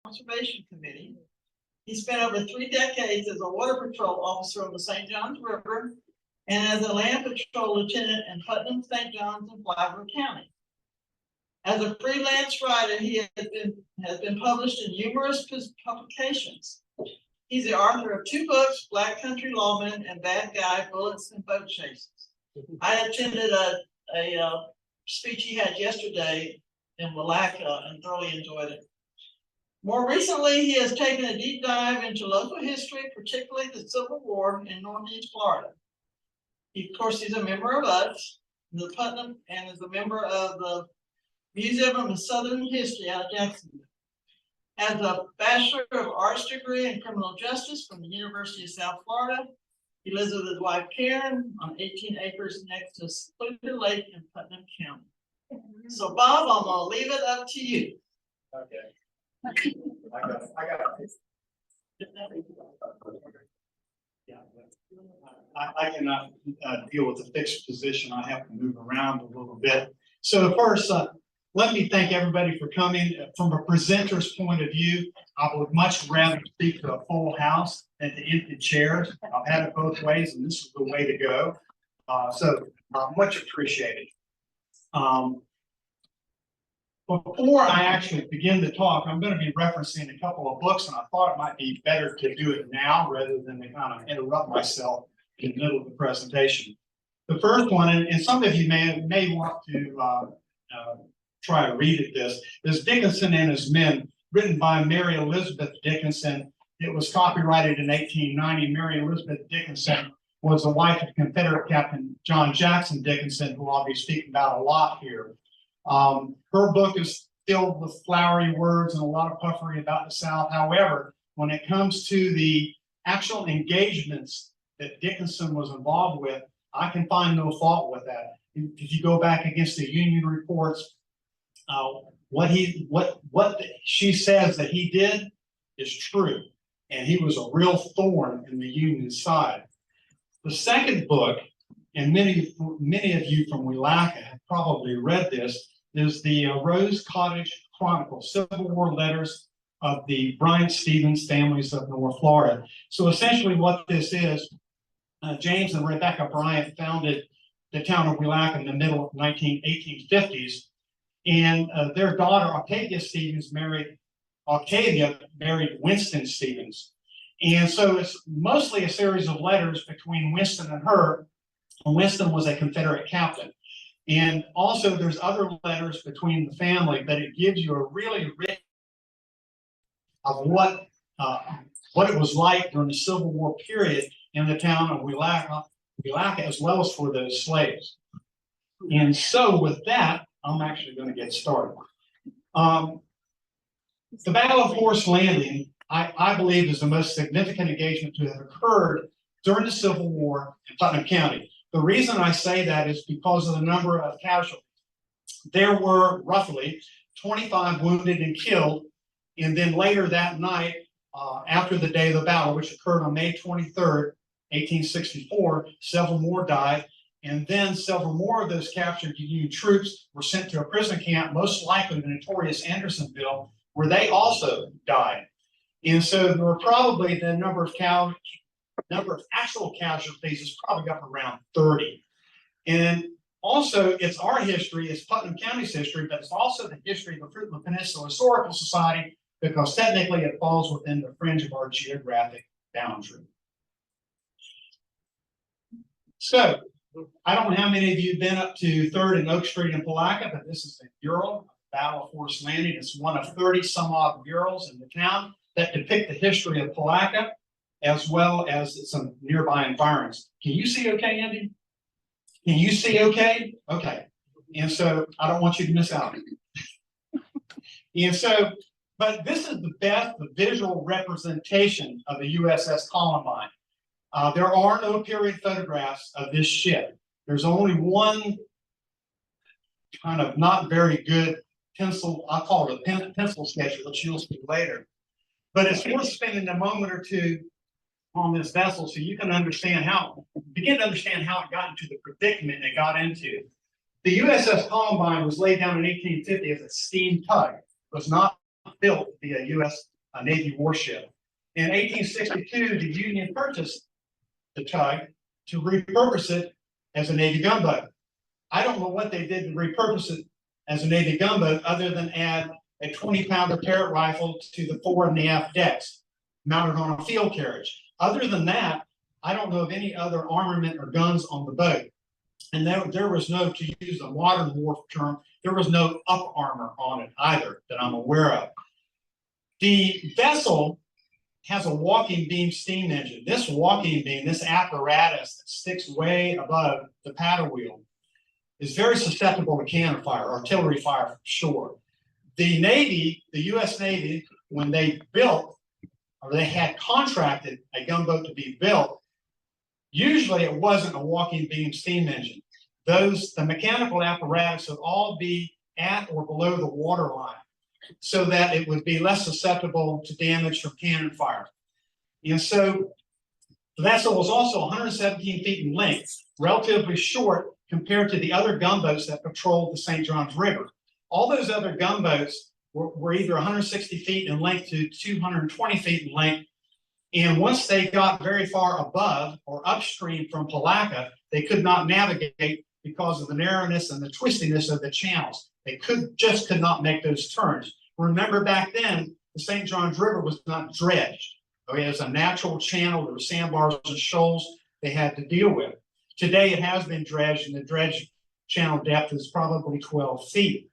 Conservation Committee. He spent over 3 decades as a water patrol officer on the St. Johns River and as a land patrol lieutenant in Putnam, St. Johns, and Flagler County. As a freelance writer, he has been published in numerous publications. He's the author of 2 books, Black Country Lawman and Bad Guy, Bullets and Boat Chases. I attended a speech he had yesterday in Willaca and thoroughly enjoyed it. More recently, he has taken a deep dive into local history, particularly the Civil War in Northeast Florida. Of course, he's a member of us, the Putnam, and is a member of the Museum of Southern History out of Jacksonville. Has a Bachelor of Arts degree in Criminal Justice from the University of South Florida. He lives with his wife Karen on 18 acres next to a secluded lake in Putnam County. So Bob, I'm gonna leave it up to you. Okay. I got it. Yeah. I cannot deal with a fixed position. I have to move around a little bit. So first, let me thank everybody for coming. From a presenter's point of view, I would much rather speak to a full house than to empty chairs. I've had it both ways, and this is the way to go. So much appreciated. Before I actually begin to talk, I'm going to be referencing a couple of books, and I thought it might be better to do it now rather than to kind of interrupt myself in the middle of the presentation. The first one, and some of you may want to try to read this, is Dickinson and His Men, written by Mary Elizabeth Dickinson. It was copyrighted in 1890. Mary Elizabeth Dickinson was the wife of Confederate Captain John Jackson Dickinson, who I'll be speaking about a lot here. Her book is filled with flowery words and a lot of puffery about the South. However, when it comes to the actual engagements that Dickinson was involved with, I can find no fault with that. If you go back against the Union reports, what she says that he did is true, and he was a real thorn in the Union side. The second book, and many of you from Willaca have probably read this, is the Rose Cottage Chronicle, Civil War letters of the Bryant Stevens families of North Florida. So essentially what this is, James and Rebecca Bryant founded the town of Willaca in the middle of 1850s, and their daughter Octavia Stevens married Winston Stevens. And so it's mostly a series of letters between Winston and her. Winston was a Confederate captain. And also there's other letters between the family, but it gives you a really rich of what it was like during the Civil War period in the town of Willaca, as well as for those slaves. And so with that, I'm actually going to get started. The Battle of Forest Landing, I believe, is the most significant engagement to have occurred during the Civil War in Putnam County. The reason I say that is because of the number of casualties. There were roughly 25 wounded and killed, and then later that night, after the day of the battle, which occurred on May 23rd, 1864, several more died, and then several more of those captured Union troops were sent to a prison camp, most likely the notorious Andersonville, where they also died. And so there were probably the number of actual casualties is probably up around 30. And also, it's our history, it's Putnam County's history, but it's also the history of the Fruitland Peninsula Historical Society, because technically it falls within the fringe of our geographic boundary. So, I don't know how many of you have been up to 3rd and Oak Street in Palatka, but this is a mural, Battle of Forest Landing. It's one of 30 some odd murals in the town that depict the history of Palatka, as well as some nearby environs. Can you see okay, Andy? Can you see okay? Okay. And so I don't want you to miss out. And so, but this is the best visual representation of the USS Columbine. There are no period photographs of this ship. There's only one kind of not very good pencil, I'll call it a pencil sketch, which you'll see later. But it's worth spending a moment or two on this vessel so you can begin to understand how it got into the predicament it got into. The USS Columbine was laid down in 1850 as a steam tug. It was not built to be a U.S. a Navy warship. In 1862, the Union purchased the tug to repurpose it as a Navy gunboat. I don't know what they did to repurpose it as a Navy gunboat other than add a 20-pounder Parrott rifle to the fore and the aft decks, mounted on a field carriage. Other than that, I don't know of any other armament or guns on the boat. And there was no, to use a modern war term, there was no up armor on it either that I'm aware of. The vessel has a walking beam steam engine. This walking beam, this apparatus that sticks way above the paddle wheel, is very susceptible to cannon fire, artillery fire from shore. The Navy, the US Navy, when they built, or they had contracted a gunboat to be built, usually it wasn't a walking beam steam engine. The mechanical apparatus would all be at or below the water line so that it would be less susceptible to damage from cannon fire. And so the vessel was also 117 feet in length, relatively short compared to the other gunboats that patrolled the St. Johns River. All those other gunboats were either 160 feet in length to 220 feet in length. And once they got very far above or upstream from Palatka, they could not navigate because of the narrowness and the twistiness of the channels. They could not make those turns. Remember back then, the St. Johns River was not dredged. Okay, it was a natural channel. There were sandbars and shoals they had to deal with. Today it has been dredged, and the dredge channel depth is probably 12 feet.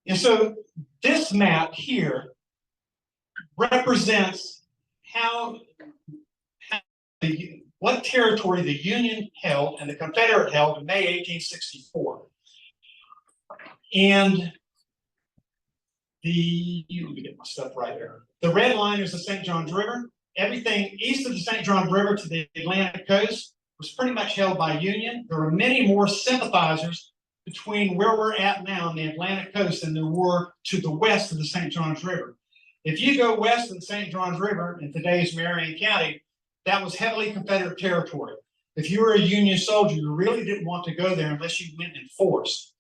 And so this map here represents what territory the Union held and the Confederate held in May 1864. And let me get my stuff right there. The red line is the St. Johns River. Everything east of the St. Johns River to the Atlantic coast was pretty much held by Union. There were many more sympathizers between where we're at now on the Atlantic coast than there were to the west of the St. Johns River. If you go west of the St. Johns River in today's Marion County, that was heavily Confederate territory. If you were a Union soldier, you really didn't want to go there unless you went in force.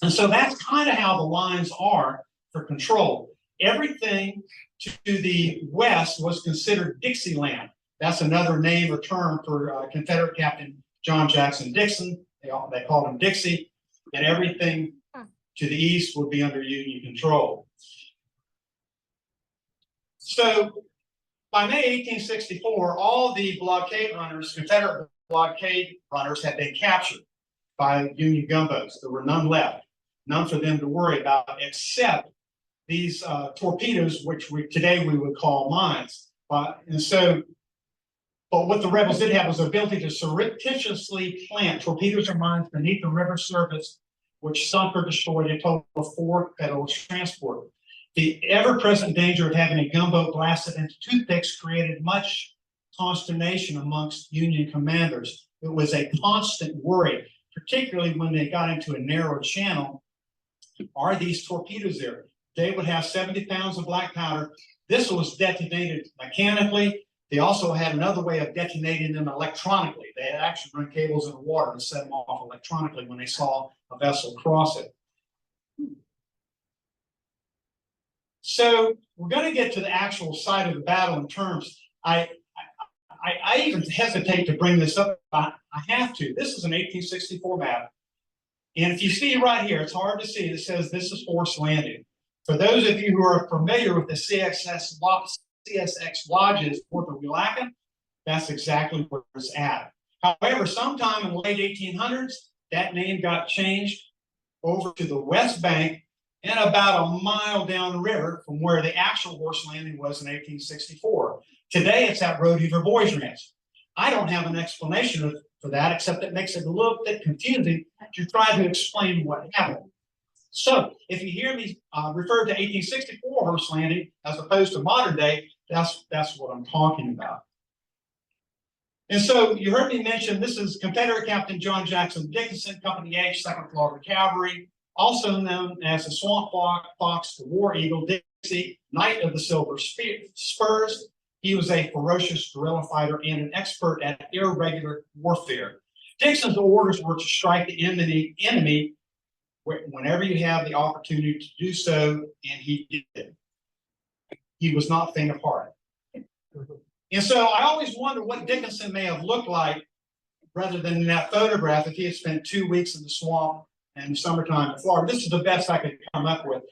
And so that's kind of how the lines are for control. Everything to the west was considered Dixieland. That's another name or term for Confederate Captain John Jackson Dixon. They called him Dixie. And everything to the east would be under Union control. So by May 1864, all the blockade runners, Confederate blockade runners, had been captured by Union gunboats. There were none left, none for them to worry about, except these torpedoes, which today we would call mines. But what the rebels did have was the ability to surreptitiously plant torpedoes or mines beneath the river surface, which sunk or destroyed a total of 4 Federal transport. The ever-present danger of having a gunboat blasted into toothpicks created much consternation amongst Union commanders. It was a constant worry, particularly when they got into a narrow channel. Are these torpedoes there? They would have 70 pounds of black powder. This was detonated mechanically. They also had another way of detonating them electronically. They had actually run cables in the water to set them off electronically when they saw a vessel cross it. So we're going to get to the actual site of the battle in terms. I even hesitate to bring this up. I have to. This is an 1864 map. And if you see right here, it's hard to see. It says this is Forest Landing. For those of you who are familiar with the CSX lodges north of Willaca, that's exactly where it's at. However, sometime in the late 1800s, that name got changed over to the West Bank and about a mile down the river from where the actual horse landing was in 1864. Today, it's at Rodeheaver Boys Ranch. I don't have an explanation for that, except it makes it a little bit confusing to try to explain what happened. So if you hear me refer to 1864 horse landing as opposed to modern day, that's what I'm talking about. And so you heard me mention this is Confederate Captain John Jackson Dickinson, Company H, 2nd Florida Cavalry, also known as the Swamp Fox, the War Eagle, Dixie, Knight of the Silver Spurs. He was a ferocious guerrilla fighter and an expert at irregular warfare. Dixon's orders were to strike the enemy whenever you have the opportunity to do so, and he did. He was not faint of heart. And so I always wonder what Dickinson may have looked like rather than in that photograph if he had spent 2 weeks in the swamp in the summertime in Florida. This is the best I could come up with.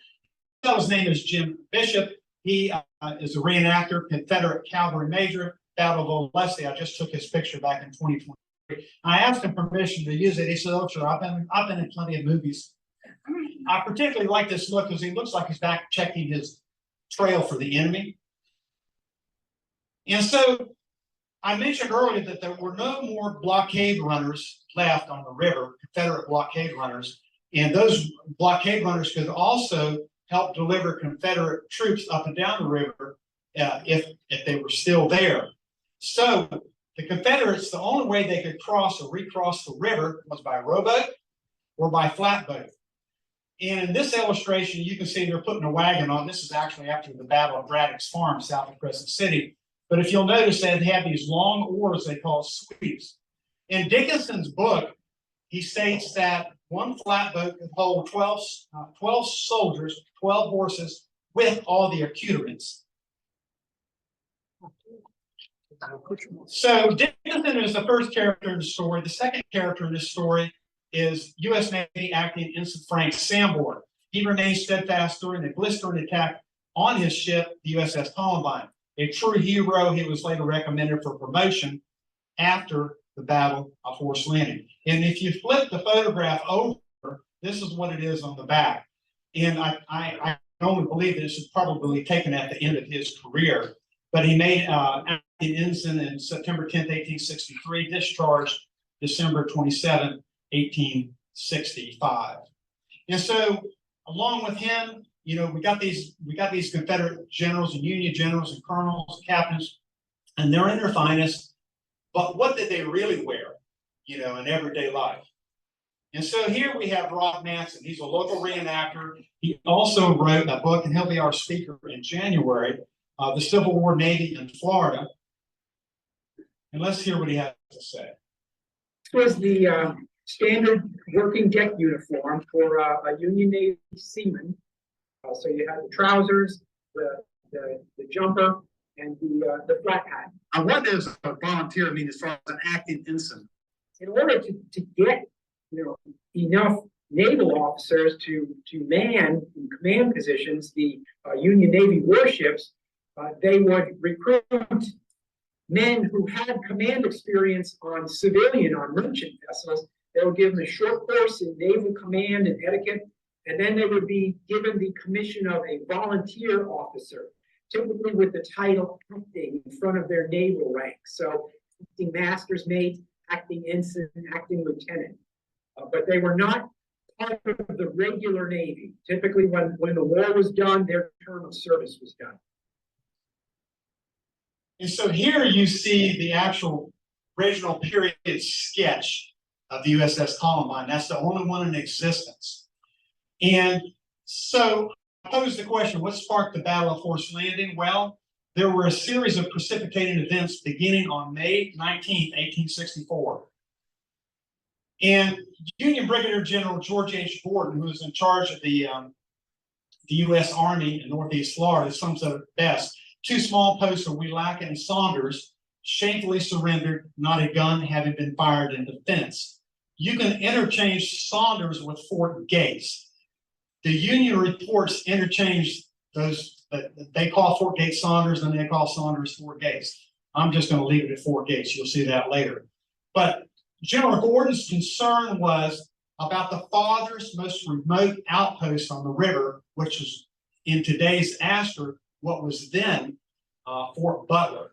His name is Jim Bishop. He is a reenactor, Confederate cavalry major, Battle of Leslie. I just took his picture back in 2023. I asked him permission to use it. He said, "Oh, sure, I've been in plenty of movies." I particularly like this look because he looks like he's back checking his trail for the enemy. And so I mentioned earlier that there were no more blockade runners left on the river, Confederate blockade runners. And those blockade runners could also help deliver Confederate troops up and down the river if they were still there. So the Confederates, the only way they could cross or recross the river was by rowboat or by flatboat. And in this illustration, you can see they're putting a wagon on. This is actually after the Battle of Braddock's Farm, south of Crescent City. But if you'll notice, they have these long oars they call sweeps. In Dickinson's book, he states that one flatboat could hold 12 soldiers, 12 horses, with all the accoutrements. So Dickinson is the first character in the story. The second character in this story is U.S. Navy Acting Ensign Frank Sanborn. He remained steadfast during the blistering attack on his ship, the USS Columbine. A true hero, he was later recommended for promotion after the Battle of Force Landing. And if you flip the photograph over, this is what it is on the back. And I only believe that this is probably taken at the end of his career. But he made acting ensign in September 10th, 1863, discharged December 27th, 1865. And so along with him, you know, we got these Confederate generals and Union generals and colonels and captains, and they're in their finest. But what did they really wear, you know, in everyday life? And so here we have Rob Manson. He's a local reenactor. He also wrote a book, and he'll be our speaker in January, The Civil War Navy in Florida. And let's hear what he has to say. This was the standard working deck uniform for a Union Navy seaman. So you have the trousers, the jumper, and the flat hat. And what does a volunteer mean as far as an acting ensign? In order to get enough naval officers to man in command positions the Union Navy warships, they would recruit men who had command experience on merchant vessels. They would give them a short course in naval command and etiquette, and then they would be given the commission of a volunteer officer, typically with the title acting in front of their naval rank. So acting master's mate, acting ensign, acting lieutenant. But they were not part of the regular Navy. Typically, when the war was done, their term of service was done. And so here you see the actual original period sketch of the USS Columbine. That's the only one in existence. And so I posed the question, what sparked the Battle of Force Landing? Well, there were a series of precipitating events beginning on May 19th, 1864. And Union Brigadier General George H. Gordon, who was in charge of the U.S. Army in Northeast Florida, sums it up best. 2 small posts of Weelaca and Saunders shamefully surrendered, not a gun having been fired in defense. You can interchange Saunders with Fort Gates. The Union reports interchange those, they call Fort Gates Saunders and they call Saunders Fort Gates. I'm just going to leave it at Fort Gates. You'll see that later. But General Gordon's concern was about the farthest, most remote outpost on the river, which is in today's Astor, what was then Fort Butler.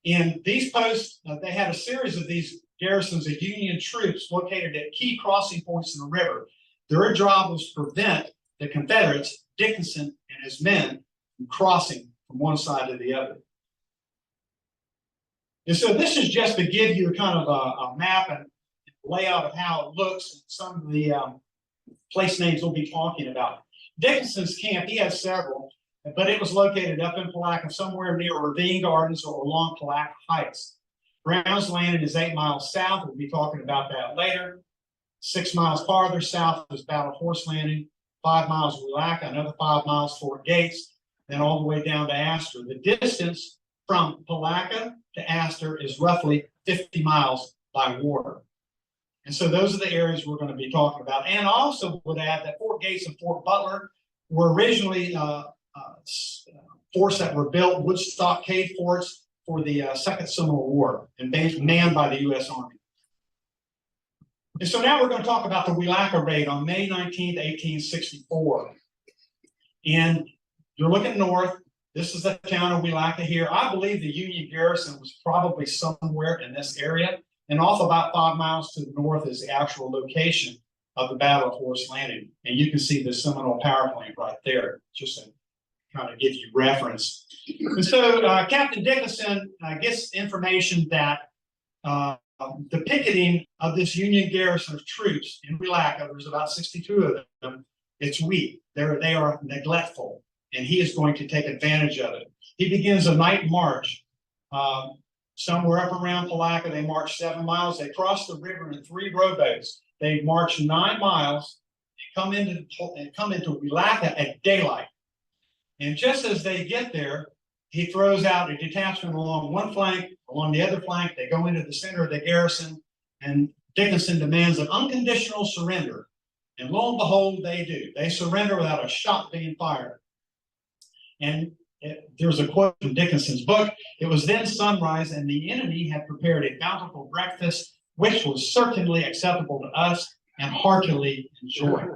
And these posts, they had a series of these garrisons of Union troops located at key crossing points in the river. Their job was to prevent the Confederates, Dickinson and his men, from crossing from one side to the other. And so this is just to give you kind of a map and layout of how it looks and some of the place names we'll be talking about. Dickinson's camp, he has several, but it was located up in Palatka, somewhere near Ravine Gardens or along Palatka Heights. Brown's Landing is 8 miles south. We'll be talking about that later. 6 miles farther south is Battle Horse Landing, 5 miles Willaca, another 5 miles Fort Gates, then all the way down to Astor. The distance from Palatka to Astor is roughly 50 miles by water. And so those are the areas we're going to be talking about. And I also would add that Fort Gates and Fort Butler were originally forts that were built, wood stockade forts for the Second Seminole War and manned by the U.S. Army. And so now we're going to talk about the Willaca raid on May 19th, 1864. And you're looking north. This is the town of Willaca here. I believe the Union garrison was probably somewhere in this area. And off about 5 miles to the north is the actual location of the Battle of Horse Landing. And you can see the Seminole power plant right there, just to kind of give you reference. And so Captain Dickinson gets information that the picketing of this Union garrison of troops in Willaca, there's about 62 of them, it's weak. They are neglectful, and he is going to take advantage of it. He begins a night march. Somewhere up around Palatka, they march 7 miles. They cross the river in 3 rowboats. They march 9 miles and come into Willaca at daylight. And just as they get there, he throws out a detachment along one flank, along the other flank. They go into the center of the garrison, and Dickinson demands an unconditional surrender. And lo and behold, they do. They surrender without a shot being fired. And there's a quote from Dickinson's book. It was then sunrise, and the enemy had prepared a bountiful breakfast, which was certainly acceptable to us and heartily enjoyed.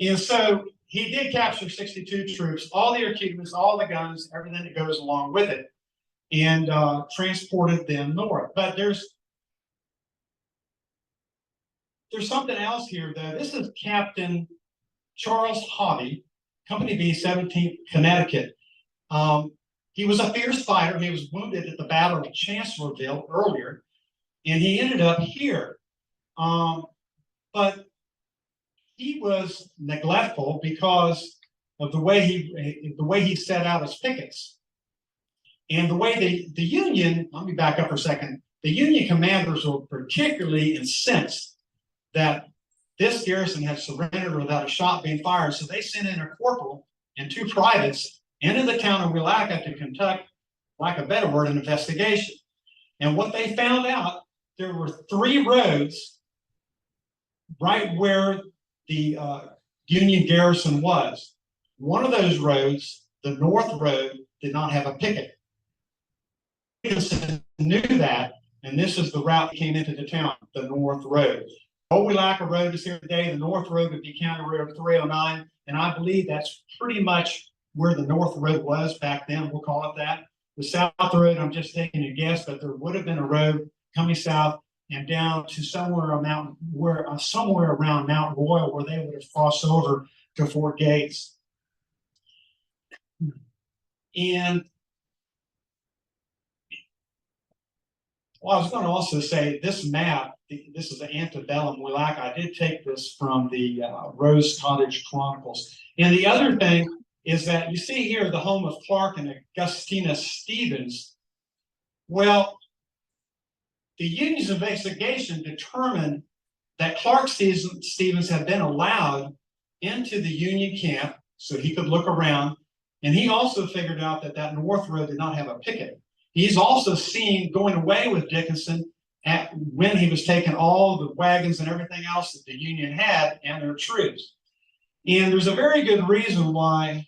And so he did capture 62 troops, all the achievements, all the guns, everything that goes along with it, and transported them north. But there's something else here, though. This is Captain Charles Hobby, Company B, 17th Connecticut. He was a fierce fighter. He was wounded at the Battle of Chancellorsville earlier, and he ended up here. But he was neglectful because of the way he set out his pickets. And the way the Union, let me back up for a second, the Union commanders were particularly incensed that this garrison had surrendered without a shot being fired. So they sent in a corporal and 2 privates into the town of Willaca to conduct, like a better word, an investigation. And what they found out, there were 3 roads right where the Union garrison was. One of those roads, the North Road, did not have a picket. Dickinson knew that, and this is the route that came into the town, the North Road. Old Willaca Road is here today. The North Road would be County Road 309, and I believe that's pretty much where the North Road was back then. We'll call it that. The South Road, I'm just taking a guess, but there would have been a road coming south and down to somewhere around Mount Royal, where they would have crossed over to Fort Gates. And well, I was going to also say this map, this is the antebellum Willaca. I did take this from the Rose Cottage Chronicles. And the other thing is that you see here the home of Clark and Augustina Stevens. Well, the Union's investigation determined that Clark Stevens had been allowed into the Union camp so he could look around. And he also figured out that that North Road did not have a picket. He's also seen going away with Dickinson when he was taking all the wagons and everything else that the Union had and their troops. And there's a very good reason why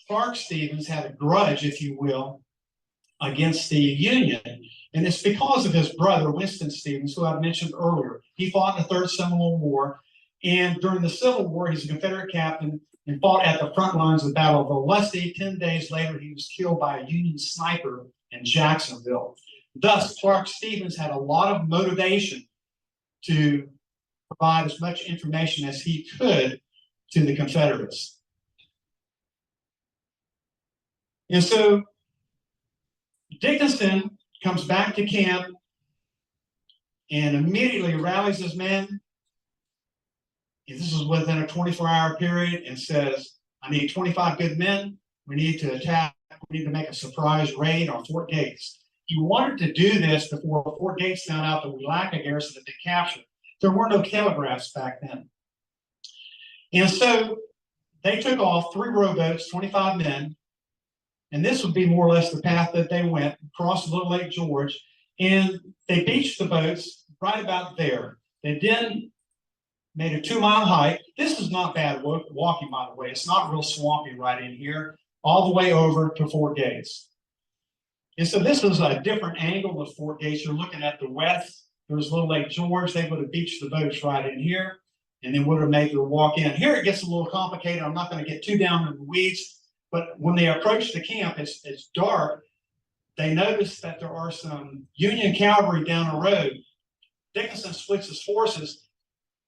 Clark Stevens had a grudge, if you will, against the Union. And it's because of his brother, Winston Stevens, who I mentioned earlier. He fought in the Third Seminole War. And during the Civil War, he's a Confederate captain and fought at the front lines of the Battle of Olustee. 10 days later, he was killed by a Union sniper in Jacksonville. Thus, Clark Stevens had a lot of motivation to provide as much information as he could to the Confederates. And so Dickinson comes back to camp and immediately rallies his men. This is within a 24-hour period, and says, I need 25 good men. We need to attack. We need to make a surprise raid on Fort Gates. he wanted to do this before Fort Gates found out the Welaka garrison had been captured. There were no telegraphs back then. And so they took off 3 rowboats, 25 men, and this would be more or less the path that they went, across Little Lake George, and they beached the boats right about there. They then made a 2-mile hike. This is not bad walking, by the way. It's not real swampy right in here, all the way over to Fort Gates. And so this is a different angle of Fort Gates. You're looking at the west. There's Little Lake George. They would have beached the boats right in here, and then would have made their walk in. Here it gets a little complicated. I'm not going to get too down in the weeds, but when they approach the camp, it's dark. They notice that there are some Union cavalry down the road. Dickinson splits his forces.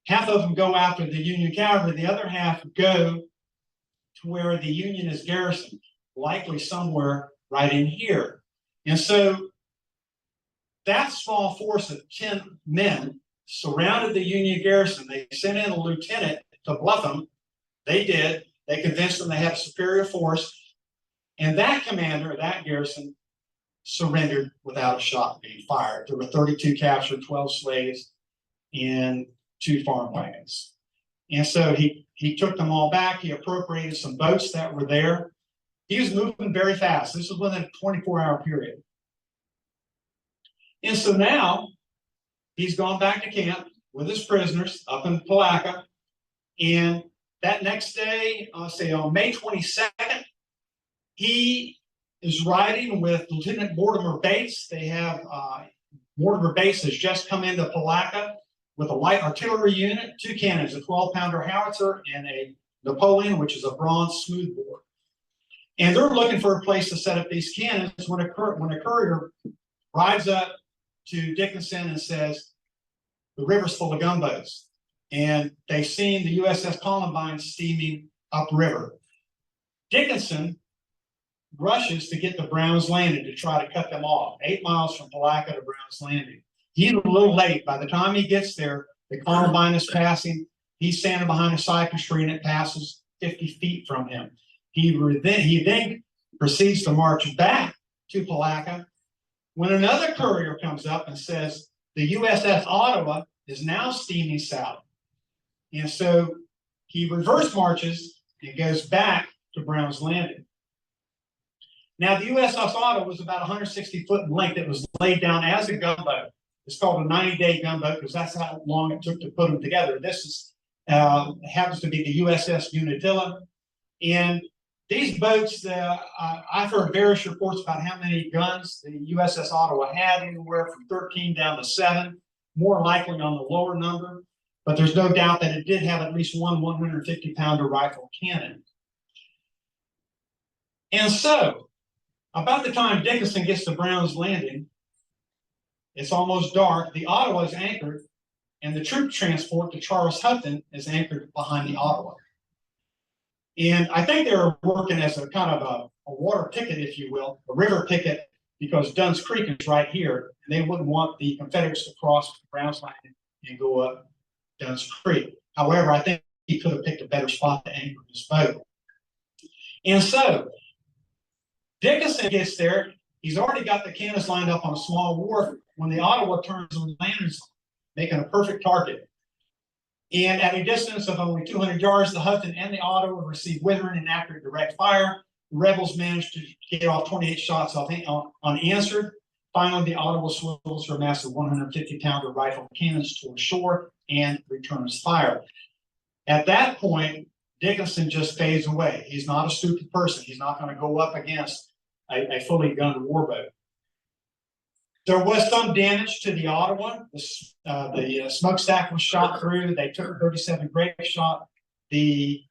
Half of them go after the Union cavalry. The other half go to where the Union is garrisoned, likely somewhere right in here. And so that small force of 10 men surrounded the Union garrison. They sent in a lieutenant to bluff them. They did. They convinced them they had a superior force. And that commander of that garrison surrendered without a shot being fired. There were 32 captured, 12 slaves, and 2 farm wagons. And so he took them all back. He appropriated some boats that were there. He was moving very fast. This was within a 24-hour period. And so now he's gone back to camp with his prisoners up in Palatka. And that next day, say on May 22nd, he is riding with Lieutenant Mortimer Bates. They have Mortimer Bates has just come into Palatka with a light artillery unit, 2 cannons, a 12-pounder howitzer, and a Napoleon, which is a bronze smoothbore. And they're looking for a place to set up these cannons when a courier rides up to Dickinson and says, the river's full of gunboats. And they've seen the USS Columbine steaming upriver. Dickinson rushes to get to Brown's Landing to try to cut them off, 8 miles from Palatka to Brown's Landing. He's a little late. By the time he gets there, the Columbine is passing. He's standing behind a cypress tree, and it passes 50 feet from him. He then proceeds to march back to Palatka when another courier comes up and says the USS Ottawa is now steaming south. And so he reverse marches and goes back to Brown's Landing. Now, the USS Ottawa was about 160 foot in length. It was laid down as a gunboat. It's called a 90-day gunboat because that's how long it took to put them together. This is happens to be the USS Unadilla. And these boats, I've heard various reports about how many guns the USS Ottawa had, anywhere from 13 down to 7, more likely on the lower number. But there's no doubt that it did have at least one 150-pounder rifle cannon. And so, about the time Dickinson gets to Brown's Landing, it's almost dark. The Ottawa is anchored, and the troop transport to Charles Hutton is anchored behind the Ottawa. And I think they were working as a kind of a water picket, if you will, a river picket, because Dunn's Creek is right here, and they wouldn't want the Confederates to cross Brown's Landing and go up Dunn's Creek. However, I think he could have picked a better spot to anchor his boat. And so Dickinson gets there. He's already got the cannons lined up on a small wharf when the Ottawa turns on the lanterns, making a perfect target. And at a distance of only 200 yards, the Hutton and the Ottawa received withering and accurate direct fire. The rebels managed to get off 28 shots unanswered. Finally, the Ottawa swivels her massive 150-pounder rifle cannons toward shore and returns fire. At that point, Dickinson just fades away. He's not a stupid person. He's not going to go up against a fully gunned warboat. There was some damage to the Ottawa. The smokestack was shot through. They took 37 grape shot. The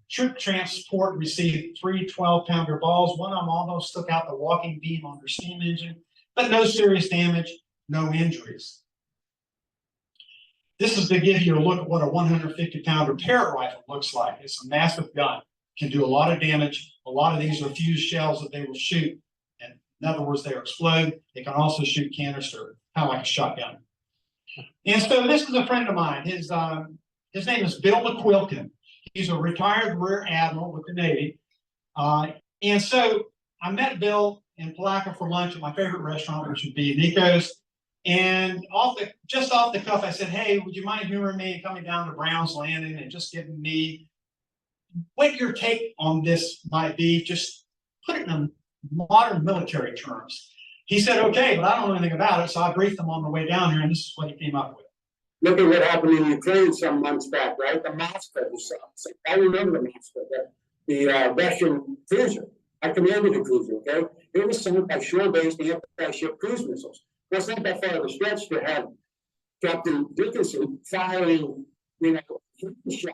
troop transport received 3 12-pounder balls. One of them almost took out the walking beam on their steam engine, but no serious damage, no injuries. This is to give you a look at what a 150-pounder Parrott rifle looks like. It's a massive gun, can do a lot of damage. A lot of these are fused shells that they will shoot. And in other words, they explode. They can also shoot canister, kind of like a shotgun. And so this is a friend of mine. His name is Bill McQuilkin. He's a retired rear admiral with the Navy. And so I met Bill in Palaca for lunch at my favorite restaurant, which would be Nico's. And just off the cuff, I said, hey, would you mind humoring me and coming down to Brown's Landing and just giving me what your take on this might be? Just put it in modern military terms. He said, okay, but I don't know anything about it. So I briefed him on the way down here, and this is what he came up with. Look at what happened in Ukraine some months back, right? The Moskva. I remember the Moskva, the Russian cruiser. I commanded a cruiser, okay? It was sunk by shore-based anti-ship cruise missiles. Well, it's not that far of a stretch to have Captain Dickinson firing, shot,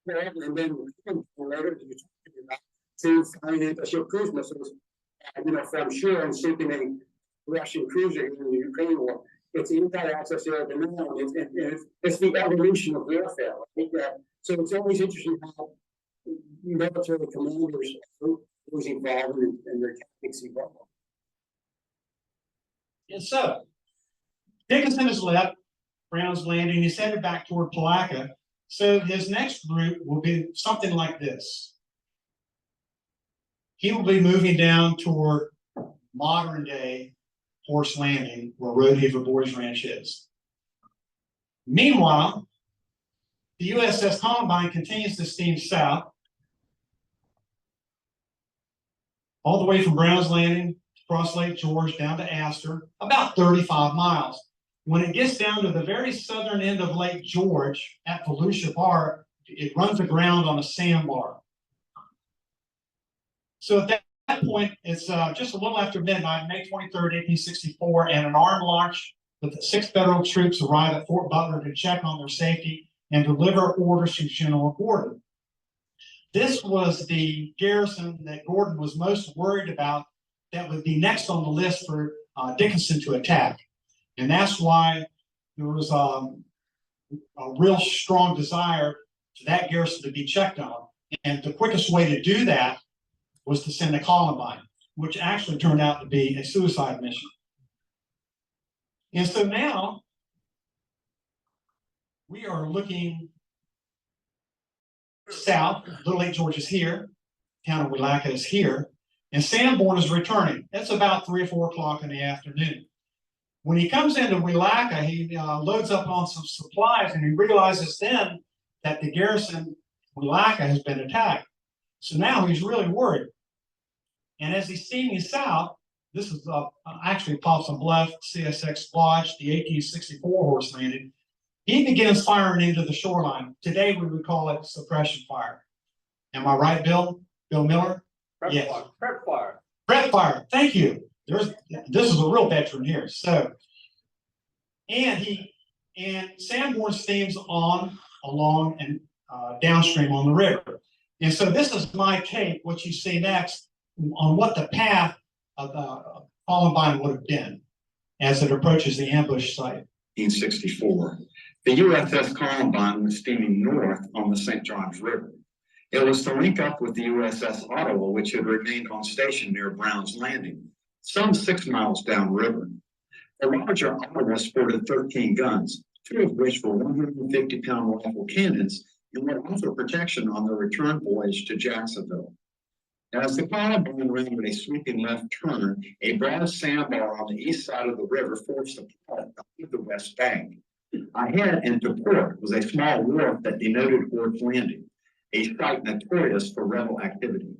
and then later to firing anti-ship cruise missiles, from shore and sinking a Russian cruiser in the Ukraine war. It's anti-access air denial. It's the evolution of warfare. Right? So it's always interesting how military commanders was involved and their tactics evolved. And so Dickinson has left Brown's Landing. He's headed back toward Palaca. So his next route will be something like this. He will be moving down toward modern day Horse Landing, where Rodeheaver Boys Ranch is. Meanwhile, the USS Columbine continues to steam south, all the way from Brown's Landing across Lake George down to Astor, about 35 miles. When it gets down to the very southern end of Lake George at Volusia Bar, it runs aground on a sandbar. So at that point, it's just a little after midnight, May 23rd, 1864, and an armed launch with 6 federal troops arrive at Fort Butler to check on their safety and deliver orders from General Gordon. This was the garrison that Gordon was most worried about that would be next on the list for Dickinson to attack. And that's why there was a real strong desire for that garrison to be checked on. And the quickest way to do that was to send a Columbine, which actually turned out to be a suicide mission. And so now we are looking south. Little Lake George is here. Town of Willaca is here. And Sanborn is returning. That's about 3 or 4 o'clock in the afternoon. When he comes into Willaca, he loads up on some supplies, and he realizes then that the garrison Willaca has been attacked. So now he's really worried. And as he's steaming south, this is actually Possum Bluff, CSX Lodge, the 1864 Horse Landing. He begins firing into the shoreline. Today we would call it suppression fire. Am I right, Bill? Bill Miller? Yes. Prep fire. Prep fire. Thank you. This is a real veteran here. So, and Sanborn steams on, along, and downstream on the river. And so this is my take, what you see next, on what the path of Columbine would have been as it approaches the ambush site. 1864. The USS Columbine was steaming north on the St. Johns River. It was to link up with the USS Ottawa, which had remained on station near Brown's Landing, some 6 miles downriver. The larger Ottawa sported 13 guns, 2 of which were 150-pound rifle cannons and would offer protection on the return voyage to Jacksonville. As the Columbine ran with a sweeping left turn, a broad sandbar on the east side of the river forced apart the west bank. Ahead and to port was a small wharf that denoted Horse Landing, a site notorious for rebel activity.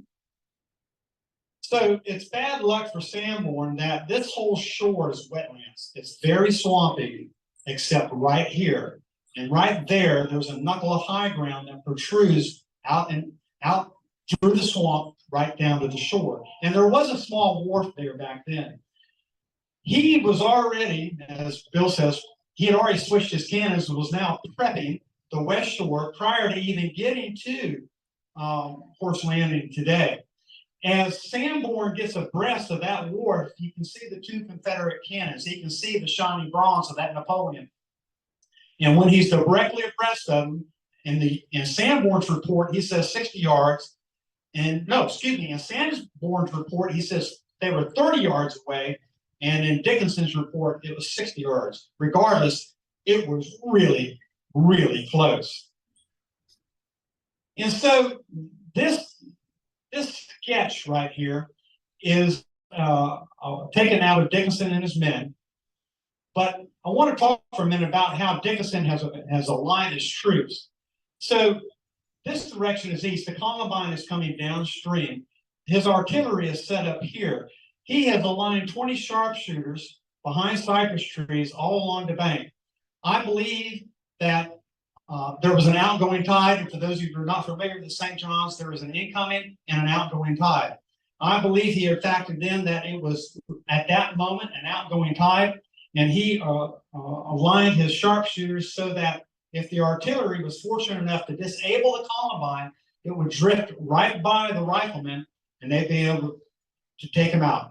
So it's bad luck for Sanborn that this whole shore is wetlands. It's very swampy, except right here. And right there, there's a knuckle of high ground that protrudes out through the swamp right down to the shore. And there was a small wharf there back then. He was already, as Bill says, he had already switched his cannons and was now prepping the west shore prior to even getting to Horse Landing today. As Sanborn gets abreast of that wharf, you can see the 2 Confederate cannons. He can see the shiny bronze of that Napoleon. And when he's directly abreast of them, in Sanborn's report, he says 60 yards. And no, excuse me, in Sanborn's report, he says they were 30 yards away. And in Dickinson's report, it was 60 yards. Regardless, it was really, really close. And so this sketch right here is taken out of Dickinson and his men. But I want to talk for a minute about how Dickinson has aligned his troops. So this direction is east. The Columbine is coming downstream. His artillery is set up here. He has aligned 20 sharpshooters behind cypress trees all along the bank. I believe that there was an outgoing tide. And for those of you who are not familiar with the St. John's, there was an incoming and an outgoing tide. I believe he had factored in that it was at that moment an outgoing tide, and he aligned his sharpshooters so that if the artillery was fortunate enough to disable the Columbine, it would drift right by the riflemen and they'd be able to take him out.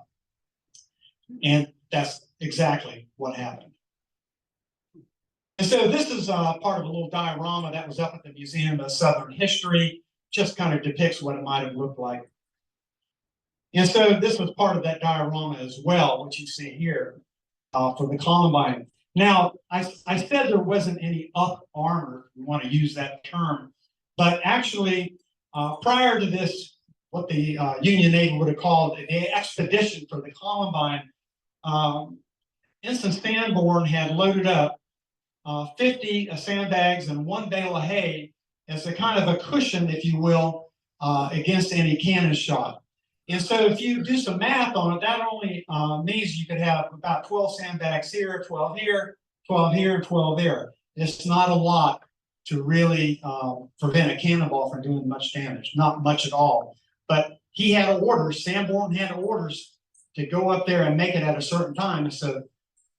And that's exactly what happened. And so this is part of a little diorama that was up at the Museum of Southern History, just kind of depicts what it might have looked like. And so this was part of that diorama as well, which you see here for the Columbine. Now, I said there wasn't any up armor, if you want to use that term, but actually prior to this, what the Union Navy would have called the expedition for the Columbine, Ensign Sanborn had loaded up 50 sandbags and 1 bale of hay as a kind of a cushion, if you will, against any cannon shot. And so if you do some math on it, that only means you could have about 12 sandbags here, 12 here, 12 here, 12 there. It's not a lot to really prevent a cannonball from doing much damage, not much at all. But he had orders, Sanborn had orders to go up there and make it at a certain time. So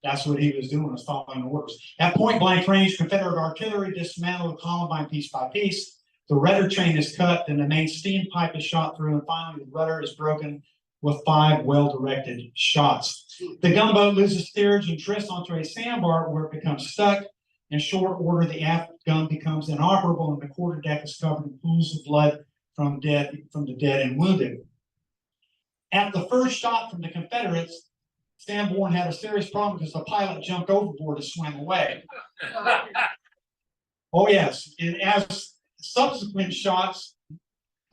that's what he was doing, was following orders. At point blank range, Confederate artillery dismantled the Columbine piece by piece. The rudder chain is cut, then the main steam pipe is shot through, and finally the rudder is broken with 5 well-directed shots. The gunboat loses steerage and drifts onto a sandbar where it becomes stuck. In short order, the aft gun becomes inoperable, and the quarterdeck is covered in pools of blood from the dead and wounded. At the first shot from the Confederates, Sanborn had a serious problem because the pilot jumped overboard and swam away. Oh yes, and as subsequent shots,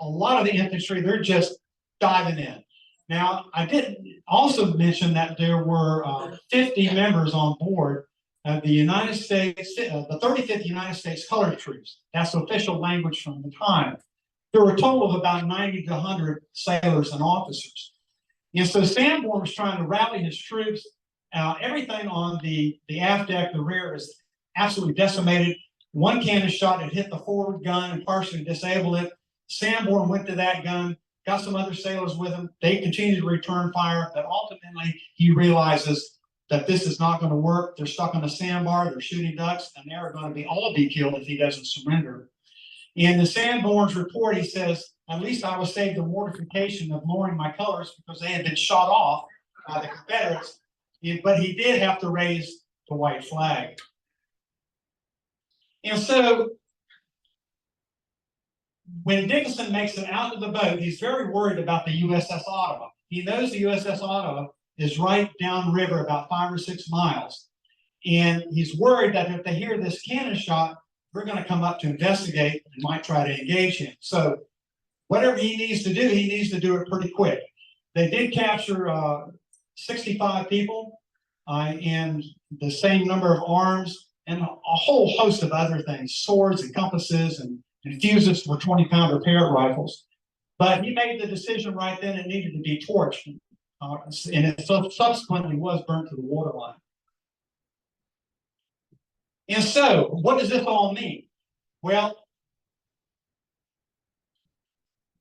a lot of the infantry, they're just diving in. Now, I did also mention that there were 50 members on board of the United States, the 35th United States Colored Troops. That's official language from the time. There were a total of about 90 to 100 sailors and officers. And so Sanborn was trying to rally his troops. Everything on the aft deck, the rear, is absolutely decimated. 1 cannon shot had hit the forward gun and partially disabled it. Sanborn went to that gun, got some other sailors with him. They continued to return fire, but ultimately he realizes that this is not going to work. They're stuck on the sandbar, they're shooting ducks, and they're going to all be killed if he doesn't surrender. In the Sanborn's report, he says, "At least I was saved the mortification of lowering my colors because they had been shot off by the Confederates, but he did have to raise the white flag." And so when Dickinson makes it out of the boat, he's very worried about the USS Ottawa. He knows the USS Ottawa is right downriver about 5 or 6 miles. And he's worried that if they hear this cannon shot, they're going to come up to investigate and might try to engage him. So whatever he needs to do, he needs to do it pretty quick. They did capture 65 people and the same number of arms and a whole host of other things, swords and compasses and fuses for 20-pounder Parrott rifles. But he made the decision right then it needed to be torched, and it subsequently was burnt to the waterline. And so, what does this all mean? Well,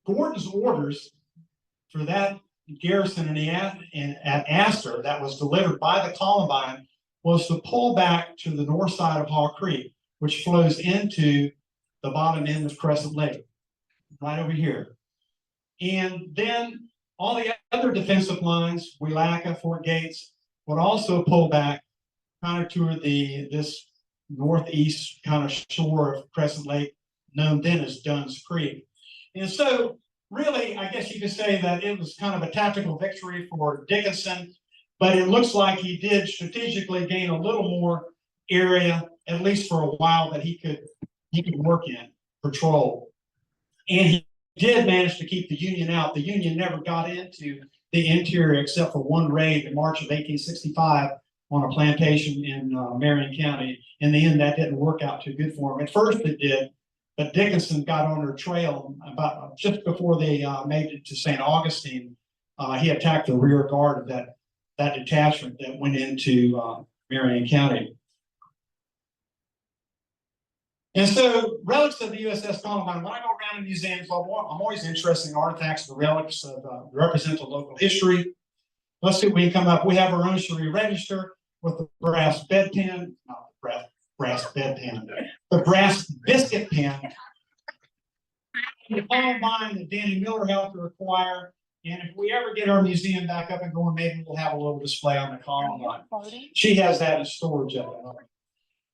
Gordon's orders for that garrison at Astor that was delivered by the Columbine was to pull back to the north side of Hall Creek, which flows into the bottom end of Crescent Lake, right over here. And then all the other defensive lines, Wielaka, Fort Gates, would also pull back kind of to this northeast kind of shore of Crescent Lake, known then as Dunn's Creek. And so really, I guess you could say that it was kind of a tactical victory for Dickinson, but it looks like he did strategically gain a little more area, at least for a while, that he could work in, patrol. And he did manage to keep the Union out. The Union never got into the interior except for one raid in March of 1865 on a plantation in Marion County. In the end, that didn't work out too good for him. At first it did, but Dickinson got on their trail about just before they made it to St. Augustine. He attacked the rear guard of that detachment that went into Marion County. And so relics of the USS Columbine, when I go around in museums, I'm always interested in artifacts and relics that represent the local history. Let's see if we can come up. We have our own Cherie register with the brass bedpan, not the brass bedpan, the brass biscuit pan. The Columbine that Danny Miller helped to acquire. And if we ever get our museum back up and going, maybe we'll have a little display on the Columbine. She has that in storage at the moment.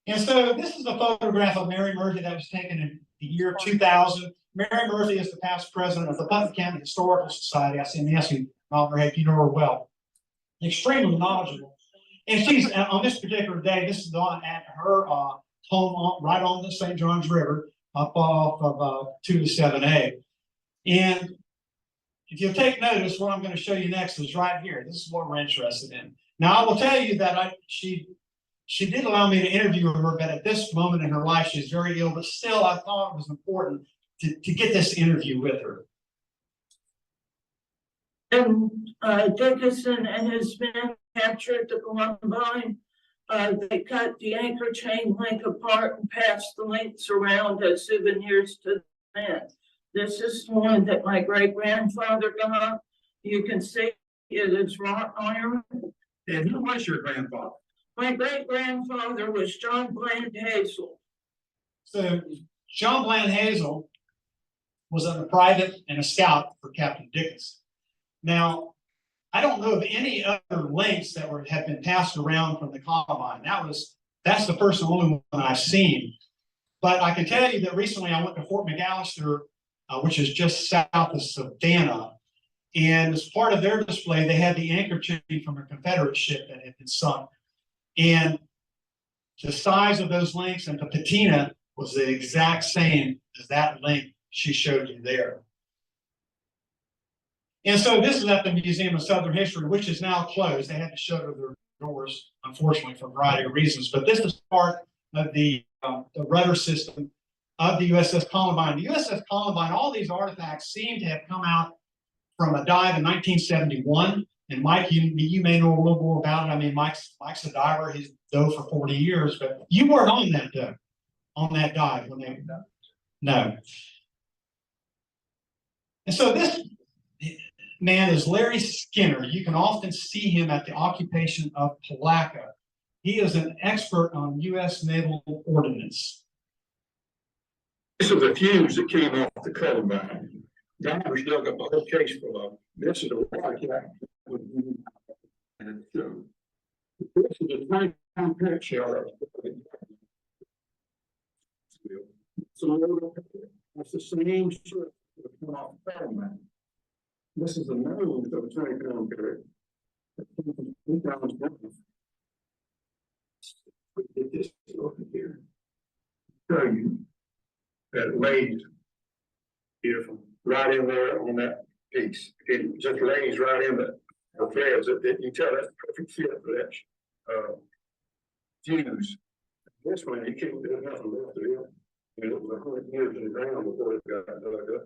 And so this is a photograph of Mary Murphy that was taken in the year 2000. Mary Murphy is the past president of the Putnam County Historical Society. I see Nancy nodding her head, you know her well. Extremely knowledgeable. And she's on this particular day, this is at her home right on the St. Johns River, up off of 207A. And if you'll take notice, what I'm going to show you next is right here. This is what we're interested in. Now, I will tell you that she did allow me to interview her, but at this moment in her life, she's very ill. But still, I thought it was important to get this interview with her. And Dickinson and his men captured the Columbine. They cut the anchor chain link apart and passed the links around as souvenirs to the men. This is one that my great-grandfather got. You can see it is wrought iron. And who was your grandfather? My great-grandfather was John Bland Hazel. So John Bland Hazel was a private and a scout for Captain Dickinson. Now, I don't know of any other links that have been passed around from the Columbine. That's the first and only one I've seen. But I can tell you that recently I went to Fort McAllister, which is just south of Savannah. And as part of their display, they had the anchor chain from a Confederate ship that had been sunk. And the size of those links and the patina was the exact same as that link she showed you there. And so this is at the Museum of Southern History, which is now closed. They had to shutter their doors, unfortunately, for a variety of reasons. But this is part of the rudder system of the USS Columbine. The USS Columbine, all these artifacts seem to have come out from a dive in 1971. And Mike, you may know a little more about it. I mean, Mike's a diver. He's dove for 40 years, but you weren't on that dive when they were done. No. And so this man is Larry Skinner. You can often see him at the occupation of Palatka. He is an expert on U.S. naval ordnance. This is the fuse that came off the Columbine. Divers dug up a whole case full of them. This is a water cap. And this is a 20-pound parent shell. So that's the same ship that came off the Columbine. This is the nose of a 20-pound parrot. Get this over here. Show you that it lays beautiful right in there on that piece. It just lays right in the threads. You tell that's a perfect fit for that fuse. This one you can't do nothing left of it. And it was 100 years in the ground before it got dug up.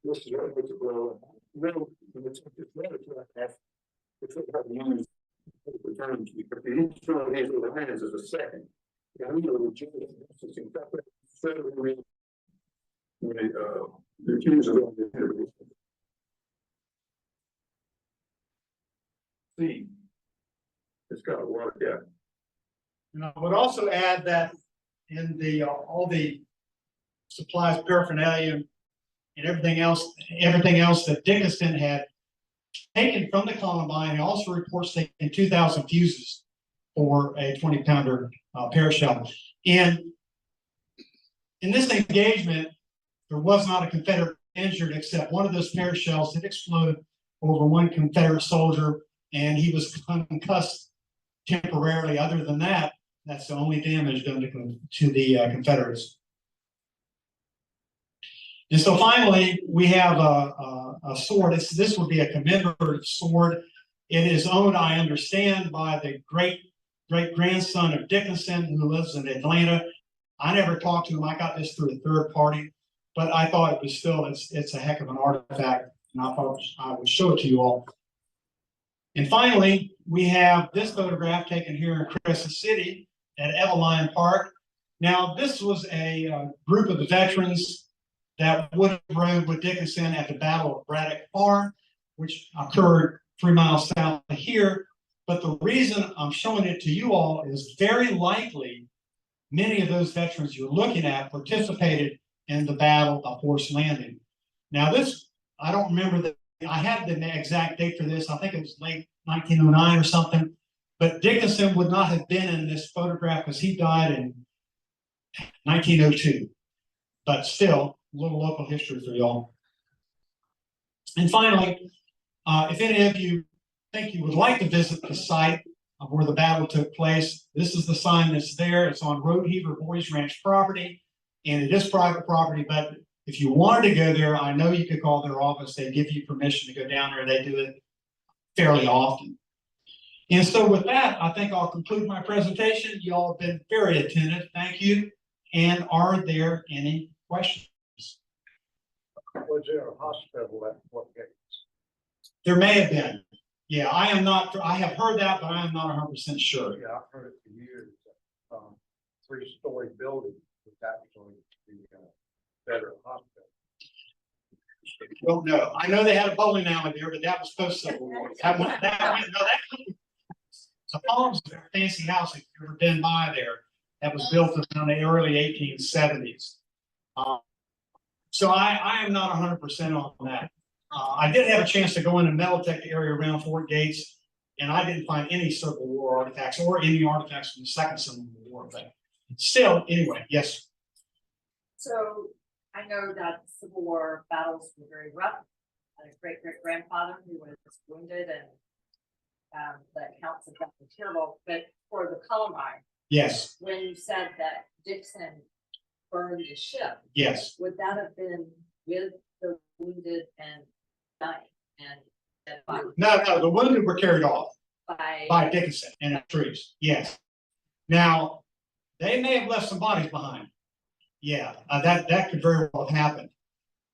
This is what makes it grow. No, it's better to have. It's what you use. But the each one of these little hands is a second. Yeah, we know the fuse is on the end. See, it's got a water gap. And I would also add that in the all the supplies, paraphernalia, and everything else that Dickinson had taken from the Columbine, he also reports taking 2,000 fuses for a 20-pounder parashell. And in this engagement, there was not a Confederate injured except one of those parashells did explode over one Confederate soldier, and he was concussed temporarily. Other than that, that's the only damage done to the Confederates. And so finally, we have a sword. This would be a commemorative sword. It is owned, I understand, by the great grandson of Dickinson, who lives in Atlanta. I never talked to him. I got this through a third party, but I thought it was still, it's a heck of an artifact, and I thought I would show it to you all. And finally, we have this photograph taken here in Crescent City at Eveline Park. Now, this was a group of the veterans that would have rode with Dickinson at the Battle of Braddock Farm, which occurred 3 miles south of here. But the reason I'm showing it to you all is very likely many of those veterans you're looking at participated in the Battle of Horse Landing. Now this, I don't remember I had the exact date for this. I think it was late 1909 or something. But Dickinson would not have been in this photograph because he died in 1902. But still, a little local history for y'all. And finally, if any of you think you would like to visit the site of where the battle took place, this is the sign that's there. It's on Roadheaver Boys Ranch property, and it is private property. But if you wanted to go there, I know you could call their office. They give you permission to go down there. They do it fairly often. And so with that, I think I'll conclude my presentation. You all have been very attentive. Thank you. And are there any questions? Was there a hospital at Fort Gates? There may have been. Yeah, I have heard that, but I am not 100% sure. Yeah, I've heard it for years. 3-story building was actually the veteran hospital. Don't know. I know they had a bowling alley there, but that was post-Civil War. The Palms is a fancy house if you've ever been by there. That was built in the early 1870s. So I am not 100% on that. I did have a chance to go in the Metaltech area around Fort Gates, and I didn't find any Civil War artifacts or any artifacts from the Second Civil War. But still, anyway, yes. So I know that Civil War battles were very rough. I had a great-great-grandfather who was wounded, and the accounts of that were terrible. But for the Columbine, Yes. when you said that Dixon burned the ship, Yes. would that have been with the wounded and dying and dead bodies No, the wounded were carried off by by Dickinson and the trees. Yes. Now, they may have left some bodies behind. Yeah, that could very well have happened.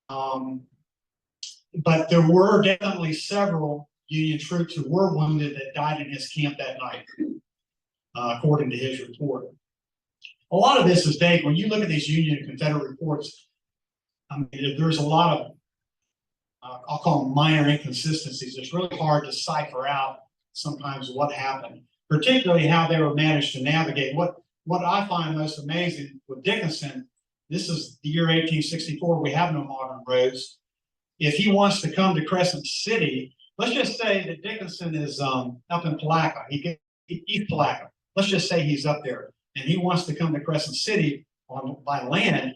But there were definitely several Union troops who were wounded that died in his camp that night, according to his report. A lot of this is vague. When you look at these Union and Confederate reports, I mean, there's a lot of, I'll call them minor inconsistencies. It's really hard to cipher out sometimes what happened, particularly how they were managed to navigate. What I find most amazing with Dickinson, this is the year 1864, we have no modern roads. If he wants to come to Crescent City, let's just say that Dickinson is up in Palaca, East Palaca. Let's just say he's up there and he wants to come to Crescent City by land.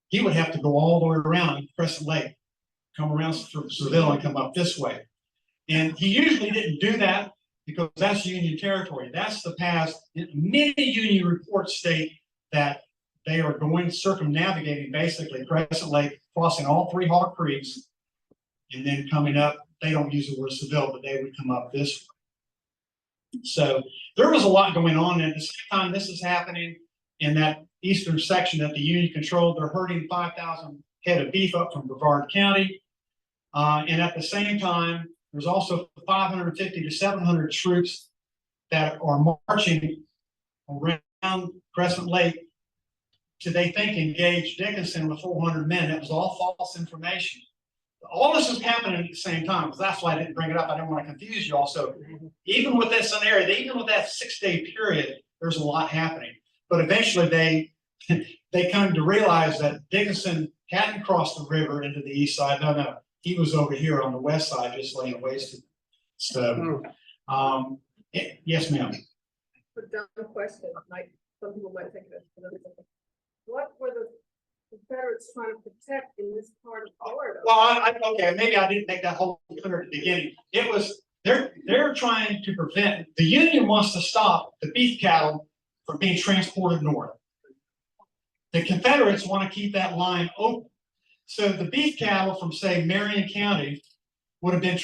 He would have to go all the way around Crescent Lake, come around through Seville and come up this way. And he usually didn't do that because that's Union territory. That's the path. Many Union reports state that they are going circumnavigating basically Crescent Lake, crossing all 3 Hawk Creeks, and then coming up. They don't use the word Seville, but they would come up this way. So there was a lot going on. And at the same time this is happening in that eastern section that the Union controlled, they're herding 5,000 head of beef up from Brevard County. And at the same time, there's also 550 to 700 troops that are marching around Crescent Lake to, they think, engage Dickinson with 400 men. It was all false information. All this is happening at the same time, because that's why I didn't bring it up. I didn't want to confuse you all. So even with that scenario, even with that 6-day period, there's a lot happening. But eventually they come to realize that Dickinson hadn't crossed the river into the east side. No, he was over here on the west side, just laying waste. So, yes, ma'am. Put down a question, like some people might think that's what were the Confederates trying to protect in this part of Florida? Well, okay, maybe I didn't make that whole clear at the beginning. It was they're trying to prevent, the Union wants to stop the beef cattle from being transported north. The Confederates want to keep that line open. So the beef cattle from, say, Marion County would have been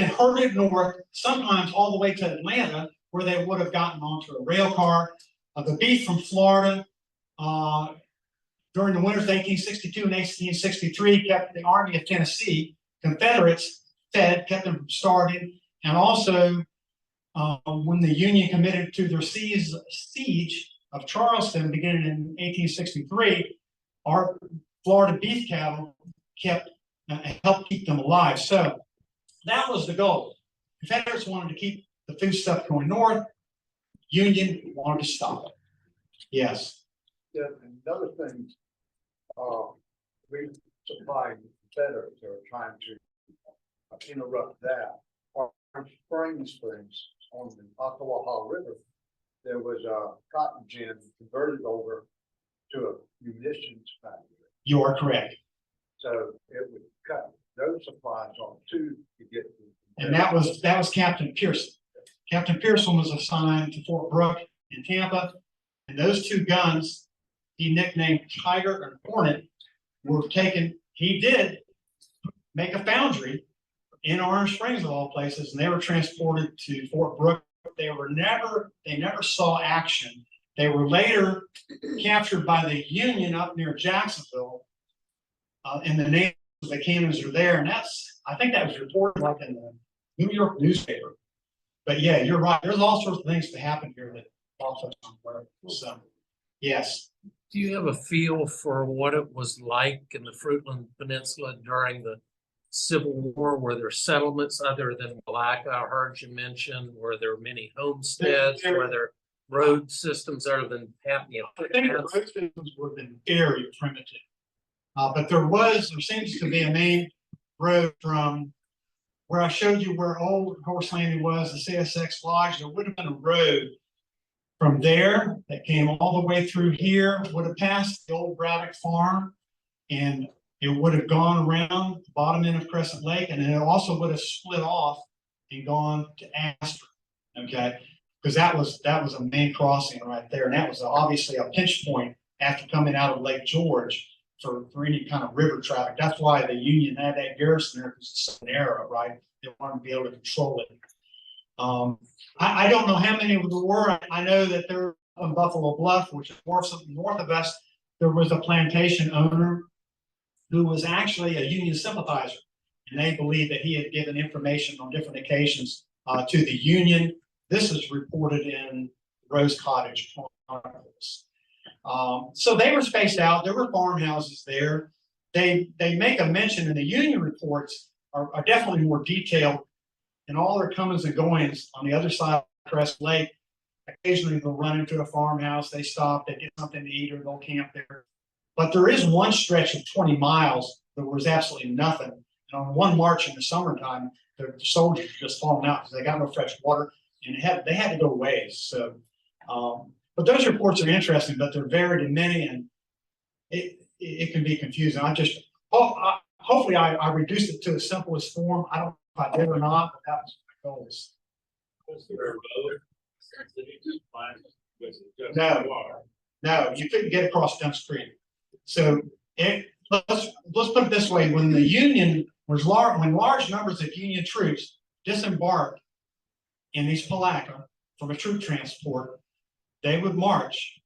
herded north, sometimes all the way to Atlanta, where they would have gotten onto a rail car. The beef from Florida, during the winters of 1862 and 1863, kept the Army of Tennessee, Confederates, fed, kept them from starving. And also, when the Union committed to their siege of Charleston beginning in 1863, our Florida beef cattle helped keep them alive. So that was the goal. Confederates wanted to keep the food stuff going north. Union wanted to stop it. Yes. Yeah, and another thing, we supplying Confederates are trying to interrupt that. Springs on the Ocklawaha River, there was a cotton gin converted over to a munitions factory. You are correct. So it would cut those supplies off too to get. And that was Captain Pearson. Captain Pearson was assigned to Fort Brooke in Tampa. And those two guns, he nicknamed Tiger and Hornet, were taken. He did make a foundry in Orange Springs of all places, and they were transported to Fort Brooke. They never saw action. They were later captured by the Union up near Jacksonville, and the names of the cannons are there. And I think that was reported like in the New York newspaper. But yeah, you're right. There's all sorts of things that happen here that also somewhere. So, yes. Do you have a feel for what it was like in the Fruitland Peninsula during the Civil War? Were there settlements other than Malacca? I heard you mention. Were there many homesteads? Were there road systems other than I think the road systems would have been very primitive. But there seems to be a main road from where I showed you where old Horse Landing was, the CSX Lodge. There would have been a road from there that came all the way through here, would have passed the old Braddock Farm, and it would have gone around the bottom end of Crescent Lake, and then it also would have split off and gone to Astor. Okay, because that was a main crossing right there, and that was obviously a pinch point after coming out of Lake George for any kind of river traffic. That's why the Union had that garrison there, because it's so narrow, right? They wanted to be able to control it. I don't know how many there were. I know that there on Buffalo Bluff, which is north of us, there was a plantation owner who was actually a Union sympathizer, and they believe that he had given information on different occasions to the Union. This is reported in Rose Cottage Chronicles. So they were spaced out. There were farmhouses there. They make a mention in the Union reports are definitely more detailed, and all their comings and goings on the other side of Crest Lake. Occasionally they'll run into a farmhouse, they stop, they get something to eat, or they'll camp there. But there is one stretch of 20 miles that was absolutely nothing. And on one march in the summertime, the soldiers just falling out because they got no fresh water, and they had to go ways. So, but those reports are interesting, but they're varied in many, and it can be confusing. Hopefully I reduced it to the simplest form. I don't know if I did or not, but that was my goals. No, you couldn't get across Dunce Creek. So let's put it this way: when the Union was when large numbers of Union troops disembarked in East Palatka from a troop transport, they would march.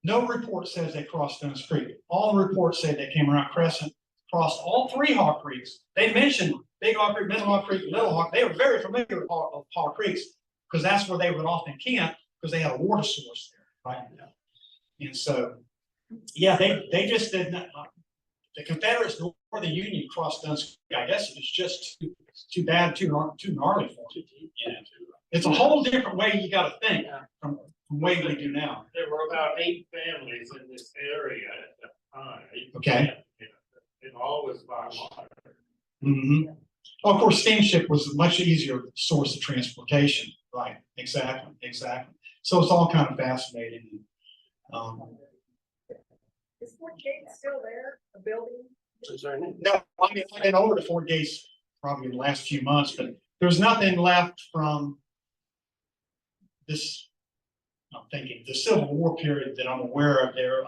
No report says they crossed Dunce Creek. All the reports say they came around Crescent, crossed all three Hawk Creeks. They mentioned Big Hawk Creek, Middle Hawk Creek, Little Hawk. They were very familiar with Hawk Creeks because that's where they would often camp because they had a water source there, right? And so, yeah, they just did not. The Confederates nor the Union crossed Dunce Creek. I guess it was just too bad, too gnarly for them. Yeah. It's a whole different way you got to think from the way we do now. There were about 8 families in this area at that time. Okay. And all was by water. Mm-hmm. Well, of course, steamship was a much easier source of transportation. Right. Exactly. So it's all kind of fascinating. Is Fort Gates still there, a building? No, I mean, I've been over to Fort Gates probably in the last few months, but there's nothing left from this, I'm thinking, the Civil War period that I'm aware of there.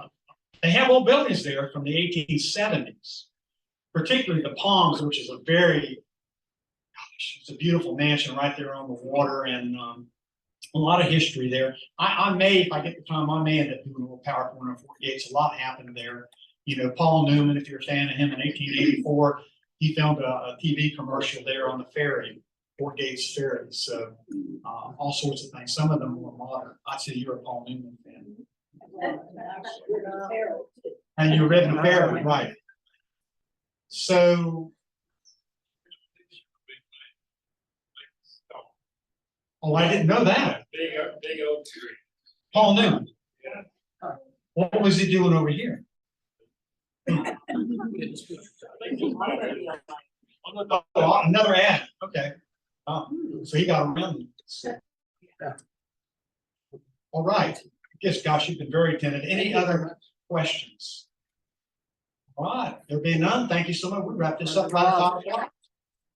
They have old buildings there from the 1870s, particularly the Palms, which is a it's a beautiful mansion right there on the water, and a lot of history there. I may, if I get the time, I may end up doing a little PowerPoint on Fort Gates. A lot happened there. You know, Paul Newman, if you're a fan of him, in 1884, he filmed a TV commercial there on the ferry, Fort Gates Ferry. So all sorts of things. Some of them were modern. I'd say you're a Paul Newman fan. And you read the ferry, right? So. Oh, I didn't know that. Big oak tree. Paul Newman. Yeah. What was he doing over here? Oh, another ad. Okay. So he got around. All right. Yes, gosh, you've been very attentive. Any other questions? All right. There being none, thank you so much. We'll wrap this up right at 5 o'clock.